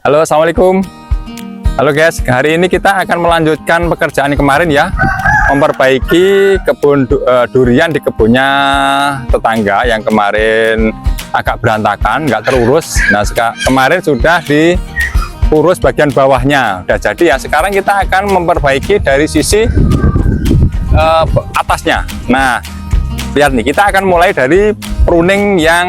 Halo, assalamualaikum. Halo guys, hari ini kita akan melanjutkan pekerjaan kemarin ya, memperbaiki kebun durian di kebunnya tetangga yang kemarin agak berantakan, nggak terurus. Nah, kemarin sudah diurus bagian bawahnya, udah jadi ya. Sekarang kita akan memperbaiki dari sisi atasnya. Nah, lihat nih, kita akan mulai dari pruning yang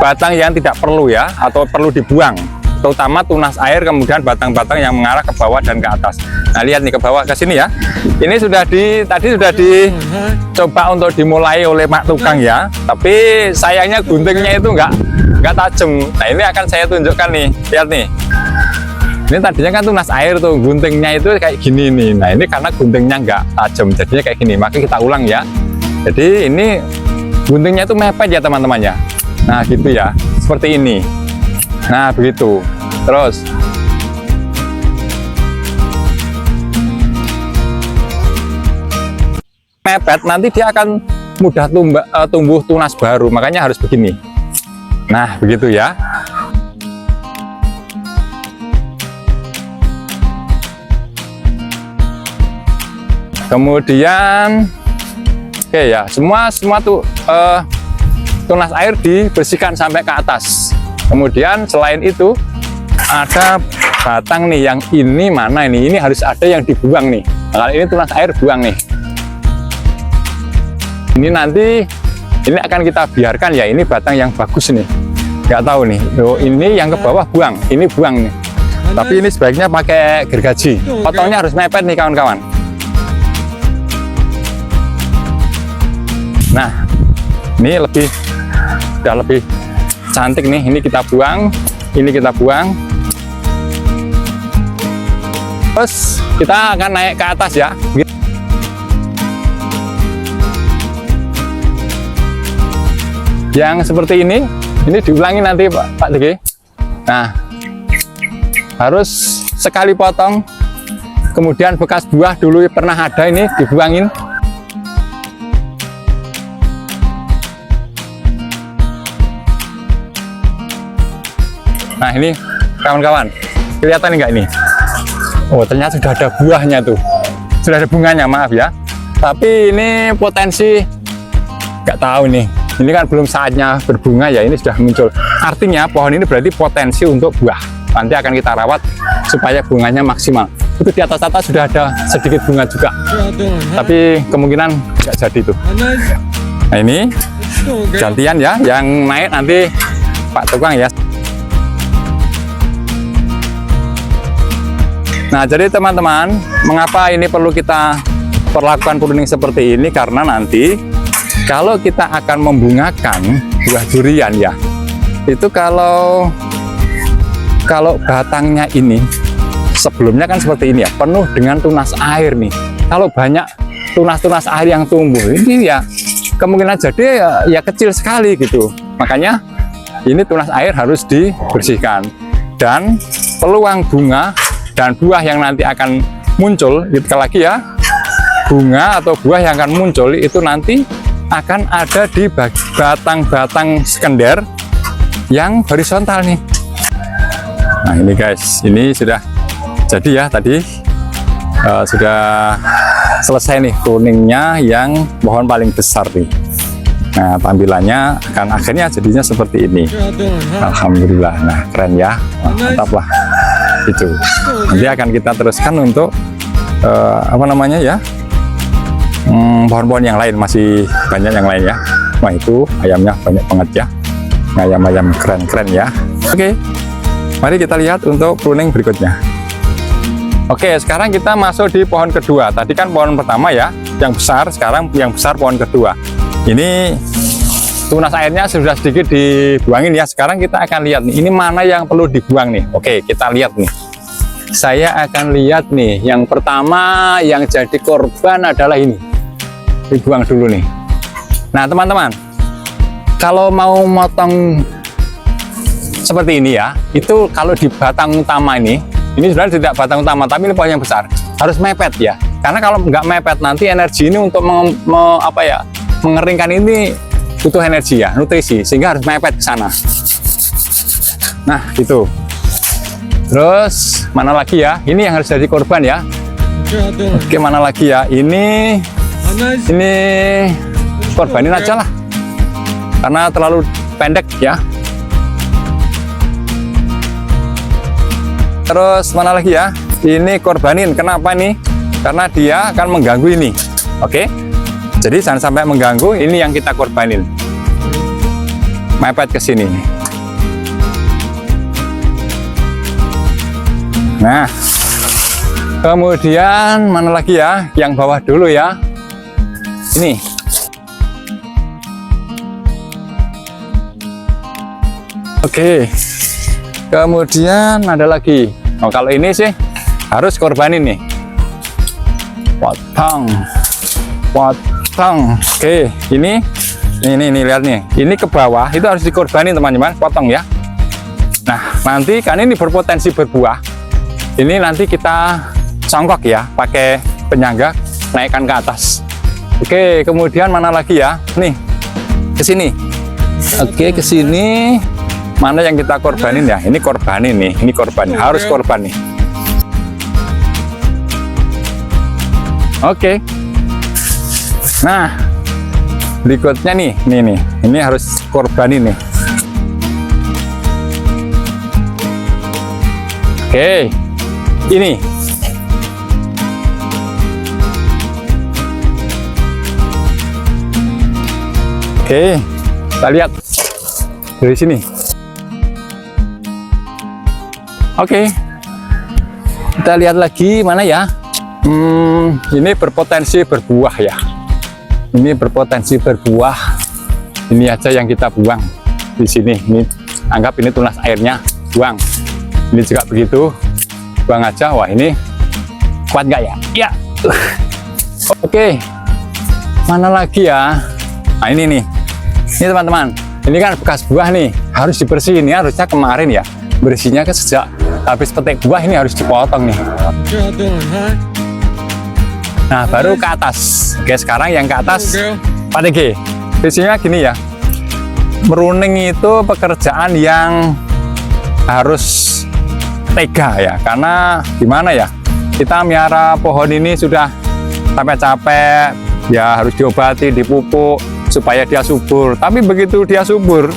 batang yang tidak perlu ya, atau perlu dibuang, terutama tunas air, kemudian batang-batang yang mengarah ke bawah dan ke atas. Nah, lihat nih, ke bawah ke sini ya. Ini tadi sudah dicoba untuk dimulai oleh Mak Tukang ya, tapi sayangnya guntingnya itu nggak tajam. Nah, ini akan saya tunjukkan nih, lihat nih. Ini tadinya kan tunas air tuh, guntingnya itu kayak gini nih. Nah, ini karena guntingnya nggak tajam, jadinya kayak gini. Maka kita ulang ya. Jadi ini guntingnya itu mepet ya teman-teman ya. Nah, gitu ya, seperti ini. Nah, begitu. Terus mepet, nanti dia akan mudah tumbuh tunas baru, makanya harus begini. Nah, begitu ya. Kemudian oke ya, semua tuh tunas air dibersihkan sampai ke atas. Kemudian selain itu ada batang nih, yang ini mana ini? Ini harus ada yang dibuang nih. Nah, kalau ini tunas air buang nih. Ini nanti ini akan kita biarkan ya. Ini batang yang bagus nih. Nggak tahu nih. Oh, ini yang ke bawah buang. Ini buang nih. Tapi ini sebaiknya pakai gergaji. Potongnya harus mepet nih kawan-kawan. Nah, ini udah lebih cantik nih. Ini kita buang, ini kita buang. Terus kita akan naik ke atas ya. Yang seperti ini diulangi nanti Pak Diki. Nah, harus sekali potong. Kemudian bekas buah dulu pernah ada, ini dibuangin. Nah, ini kawan-kawan, kelihatan nggak ini? Oh, ternyata sudah ada buahnya tuh, sudah ada bunganya, maaf ya. Tapi ini potensi, nggak tahu nih. Ini kan belum saatnya berbunga ya, ini sudah muncul. Artinya pohon ini berarti potensi untuk buah. Nanti akan kita rawat supaya bunganya maksimal. Itu di atas-atas sudah ada sedikit bunga juga, tapi kemungkinan nggak jadi tuh. Nah, ini gantian ya, yang naik nanti Pak Tukang ya. Nah, jadi teman-teman, mengapa ini perlu kita perlakukan pruning seperti ini? Karena nanti kalau kita akan membungakan buah durian ya, itu kalau batangnya ini sebelumnya kan seperti ini ya, penuh dengan tunas air nih. Kalau banyak tunas-tunas air yang tumbuh, ini ya kemungkinan jadi ya kecil sekali gitu. Makanya ini tunas air harus dibersihkan, dan peluang bunga dan buah yang nanti akan muncul, itu lagi ya, bunga atau buah yang akan muncul itu nanti akan ada di batang-batang sekunder yang horizontal nih. Nah, ini guys, ini sudah jadi ya, tadi sudah selesai nih pruningnya yang pohon paling besar nih. Nah, tampilannya akan akhirnya jadinya seperti ini. Alhamdulillah. Nah, keren ya. Nah, mantap lah. Itu nanti akan kita teruskan untuk apa namanya ya, pohon-pohon yang lain, masih banyak yang lain ya. Wah, itu ayamnya banyak banget ya, ayam-ayam keren-keren ya. Oke, mari kita lihat untuk pruning berikutnya. Oke, sekarang kita masuk di pohon kedua. Tadi kan pohon pertama ya, yang besar. Sekarang yang besar pohon kedua. Ini tunas airnya sudah sedikit dibuangin ya. Sekarang kita akan lihat nih, ini mana yang perlu dibuang nih. Oke, kita lihat nih. Saya akan lihat nih, yang pertama yang jadi korban adalah ini. Dibuang dulu nih. Nah, teman-teman, kalau mau motong seperti ini ya, itu kalau di batang utama ini sebenarnya tidak batang utama, tapi ini pohon yang besar, harus mepet ya. Karena kalau nggak mepet, nanti energi ini untuk mengeringkan ini butuh energi ya, nutrisi, sehingga harus mepet ke sana. Nah, itu. Terus mana lagi ya? Ini yang harus jadi korban ya. Oke, mana lagi ya? Ini korbanin aja lah, karena terlalu pendek ya. Terus mana lagi ya? Ini korbanin. Kenapa nih? Karena dia akan mengganggu ini. Oke, jadi jangan sampai mengganggu. Ini yang kita korbanin. Mepet ke sini. Nah, kemudian mana lagi ya? Yang bawah dulu ya. Ini. Oke. Kemudian ada lagi. Oh, kalau ini sih harus korbanin nih. Potong. Potong. Oke, ini lihat nih. Ini ke bawah itu harus dikorbanin teman-teman, potong ya. Nah, nanti kan ini berpotensi berbuah. Ini nanti kita congkok ya, pakai penyangga, naikkan ke atas. Oke, kemudian mana lagi ya? Nih, ke sini. Oke, ke sini. Mana yang kita korbanin ya? Ini korbanin nih, ini korban, harus korban nih. Oke. Nah, berikutnya nih, ini harus korbanin nih. Oke, ini. Oke, kita lihat dari sini. Oke, kita lihat lagi mana ya? Ini berpotensi berbuah ya. Ini berpotensi berbuah. Ini aja yang kita buang di sini. Ini anggap ini tunas airnya, buang. Ini juga begitu, buang aja. Wah, ini kuat nggak ya? Ya. Oke, mana lagi ya? Nah, ini nih. Ini teman-teman. Ini kan bekas buah nih, harus dibersihin. Ini harusnya kemarin ya. Bersihnya ke sejak habis petik buah, ini harus dipotong nih. Nah, baru ke atas. Oke, sekarang yang ke atas Pak DG. Biasanya gini ya, meruning itu pekerjaan yang harus tega ya, karena gimana ya, kita miara pohon ini sudah sampai capek ya, harus diobati, dipupuk supaya dia subur. Tapi begitu dia subur,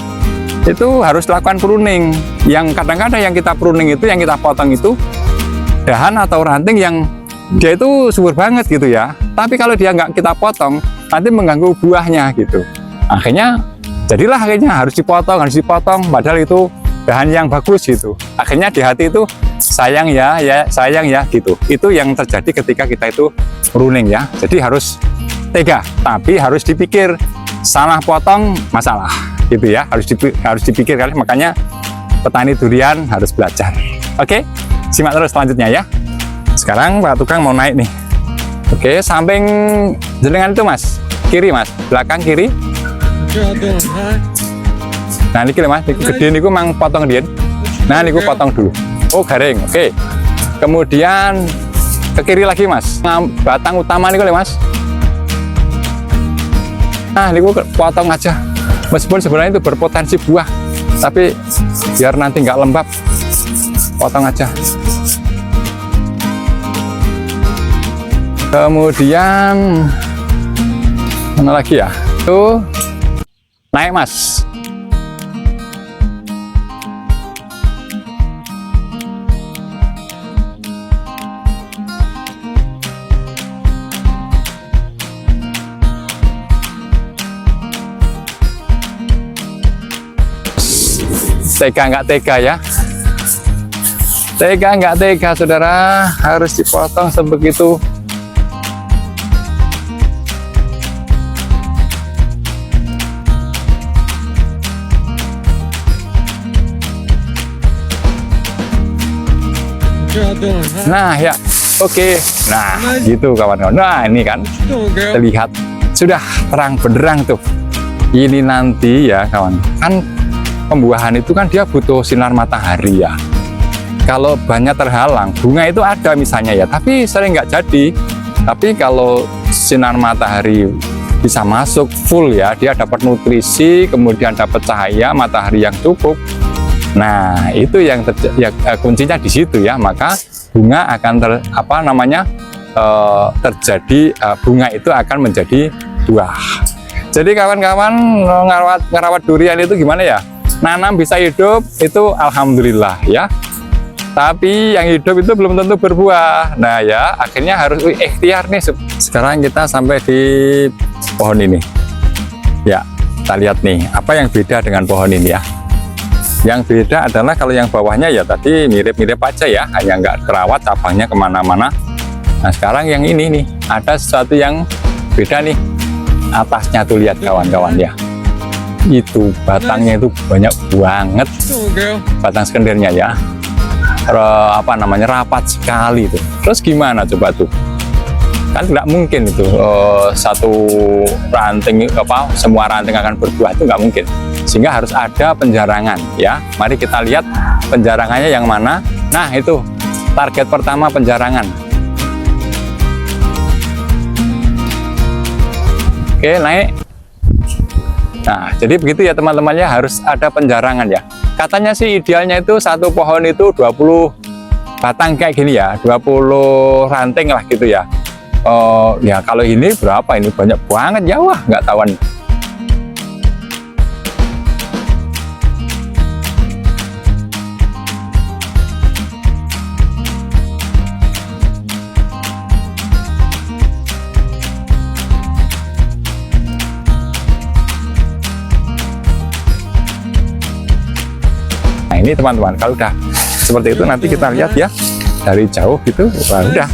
itu harus lakukan pruning. Yang kadang-kadang yang kita pruning itu, yang kita potong itu dahan atau ranting yang dia itu subur banget gitu ya. Tapi kalau dia nggak kita potong, nanti mengganggu buahnya gitu. Akhirnya harus dipotong, padahal itu dahan yang bagus gitu. Akhirnya di hati itu sayang ya gitu. Itu yang terjadi ketika kita itu pruning ya. Jadi harus tega, tapi harus dipikir, salah potong masalah gitu ya, harus dipikir kali. Makanya petani durian harus belajar. Oke, simak terus selanjutnya ya. Sekarang Pak Tukang mau naik nih. Oke, samping jenengan itu Mas, kiri Mas, belakang kiri. Nah, ini Mas, ini gede nih, mang potong dia. Nah, ini potong dulu. Oh, garing. Oke. Kemudian ke kiri lagi Mas, batang utama nih Mas. Nah, ini potong aja. Meskipun sebenarnya itu berpotensi buah, tapi biar nanti nggak lembab, potong aja. Kemudian mana lagi ya? Tuh, naik Mas. Tega nggak tega ya? Tega nggak tega saudara, harus dipotong sebegitu. Nah ya, oke. Nah gitu kawan-kawan. Nah ini kan terlihat sudah terang benderang tuh. Ini nanti ya kawan, kan pembuahan itu kan dia butuh sinar matahari ya. Kalau banyak terhalang, bunga itu ada misalnya ya, tapi sering nggak jadi. Tapi kalau sinar matahari bisa masuk full ya, dia dapat nutrisi, kemudian dapat cahaya matahari yang cukup, Nah, itu yang kuncinya di situ ya. Maka bunga akan terjadi, bunga itu akan menjadi buah. Jadi kawan-kawan, ngerawat durian itu gimana ya? Nanam bisa hidup itu alhamdulillah ya. Tapi yang hidup itu belum tentu berbuah. Nah ya, akhirnya harus ikhtiar nih. Sekarang kita sampai di pohon ini. Ya, kita lihat nih, apa yang beda dengan pohon ini ya. Yang beda adalah kalau yang bawahnya ya tadi mirip-mirip aja ya, hanya nggak terawat, cabangnya kemana-mana. Nah sekarang yang ini nih, ada sesuatu yang beda nih. Atasnya tuh lihat kawan-kawan ya. Itu batangnya itu banyak banget. Batang sekendirnya ya. Rapat sekali tuh. Terus gimana coba tuh? Kan nggak mungkin itu satu ranting semua ranting akan berbuah, itu nggak mungkin. Sehingga harus ada penjarangan ya. Mari kita lihat penjarangannya yang mana. Nah itu target pertama, penjarangan. Oke, naik. Nah jadi begitu ya teman-temannya, harus ada penjarangan ya. Katanya sih idealnya itu satu pohon itu 20 batang kayak gini ya, 20 ranting lah gitu ya. Ya kalau ini berapa? Ini banyak banget ya, wah nggak tahuan. Ini teman-teman, kalau udah seperti itu nanti kita lihat ya dari jauh gitu. Wah, udah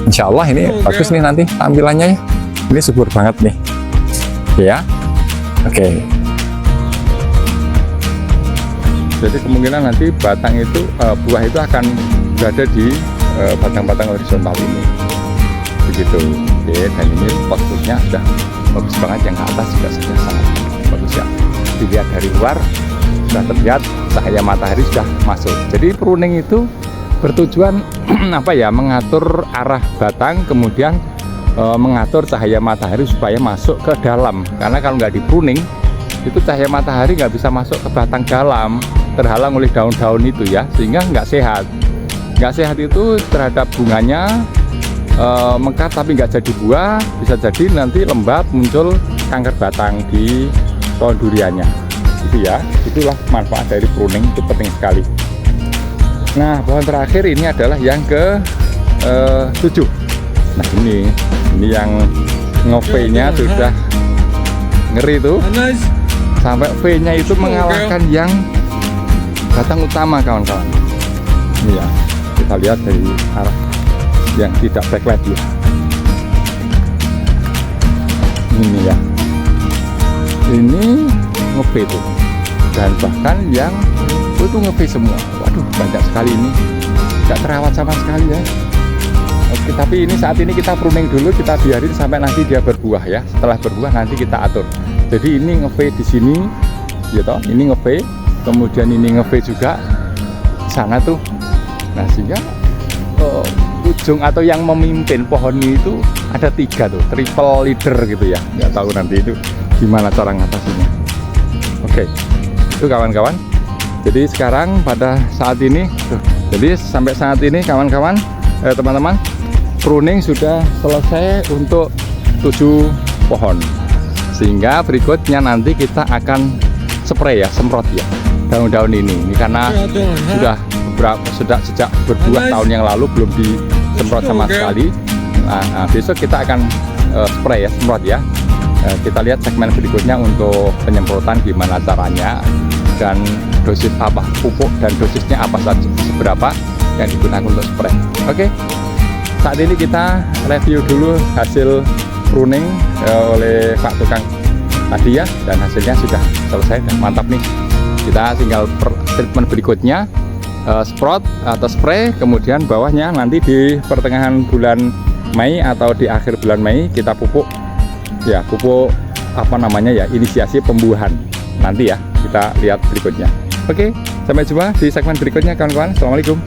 insya Allah ini bagus nih nanti tampilannya ya. Ini subur banget nih ya. Oke, jadi kemungkinan nanti batang itu buah itu akan berada di batang-batang horizontal ini begitu. Oke, dan ini posturnya sudah bagus banget, yang ke atas juga sudah sangat bagus ya. Dilihat dari luar sudah terlihat cahaya matahari sudah masuk. Jadi pruning itu bertujuan mengatur arah batang, kemudian mengatur cahaya matahari supaya masuk ke dalam. Karena kalau nggak di pruning itu cahaya matahari nggak bisa masuk ke batang dalam, terhalang oleh daun-daun itu ya, sehingga nggak sehat. Nggak sehat itu terhadap bunganya, mekar tapi nggak jadi buah, bisa jadi nanti lembab, muncul kanker batang di pohon duriannya. Itu ya, itulah manfaat dari pruning, itu penting sekali. Nah pohon terakhir ini adalah yang ke 7. Nah ini yang nge-V-nya sudah ngeri tuh, sampai V-nya itu mengalahkan yang batang utama kawan-kawan. Ini ya, kita lihat dari arah yang tidak backlight ya. Ini ya, ini nge-V tuh, dan bahkan yang itu nge-V semua. Waduh banyak sekali ini, nggak terawat sama sekali ya. Oke, tapi ini saat ini kita pruning dulu, kita biarin sampai nanti dia berbuah ya. Setelah berbuah nanti kita atur. Jadi ini nge-V di sini ya toh, ini nge-V, kemudian ini nge-V juga sana tuh. Nah sehingga ujung atau yang memimpin pohon itu ada 3 tuh, triple leader gitu ya. Nggak tahu nanti itu gimana cara ngatasinnya. Oke, itu kawan-kawan. Jadi sekarang pada saat ini jadi sampai saat ini kawan-kawan, teman-teman, pruning sudah selesai untuk 7 pohon. Sehingga berikutnya nanti kita akan spray ya, semprot ya daun-daun ini karena sudah sejak berbuah tahun yang lalu belum disemprot sama sekali. Nah, besok kita akan spray ya, semprot ya. Kita lihat segmen berikutnya untuk penyemprotan gimana caranya dan dosis apa pupuk dan dosisnya apa saja, seberapa yang digunakan untuk spray. Oke, saat ini kita review dulu hasil pruning oleh Pak Tukang tadi ya, dan hasilnya sudah selesai dan mantap nih. Kita tinggal treatment berikutnya, sprot atau spray, kemudian bawahnya nanti di pertengahan bulan Mei atau di akhir bulan Mei kita pupuk ya, pupuk inisiasi pembuahan nanti ya, kita lihat berikutnya. Oke, sampai jumpa di segmen berikutnya kawan-kawan. Assalamualaikum.